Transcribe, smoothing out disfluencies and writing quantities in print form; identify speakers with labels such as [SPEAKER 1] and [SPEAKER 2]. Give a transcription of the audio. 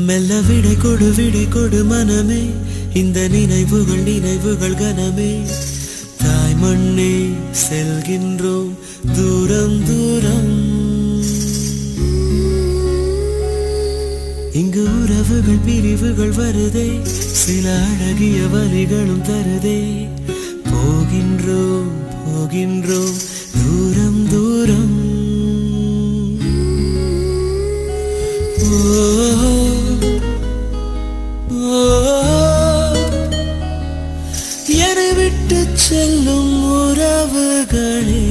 [SPEAKER 1] மெல்ல விடை கொடு மனமே, இந்த நினைவுகள் கனமே. தாய் மண்ணே செல்கின்றோம் தூரம் தூரம். இங்கு உறவுகள் பிரிவுகள் வருதே, சில அழகிய வலிகளும் தருதே. போகின்றோம் தூரம் தூரம். என்னை விட்டு செல்லும் உறவுகளே,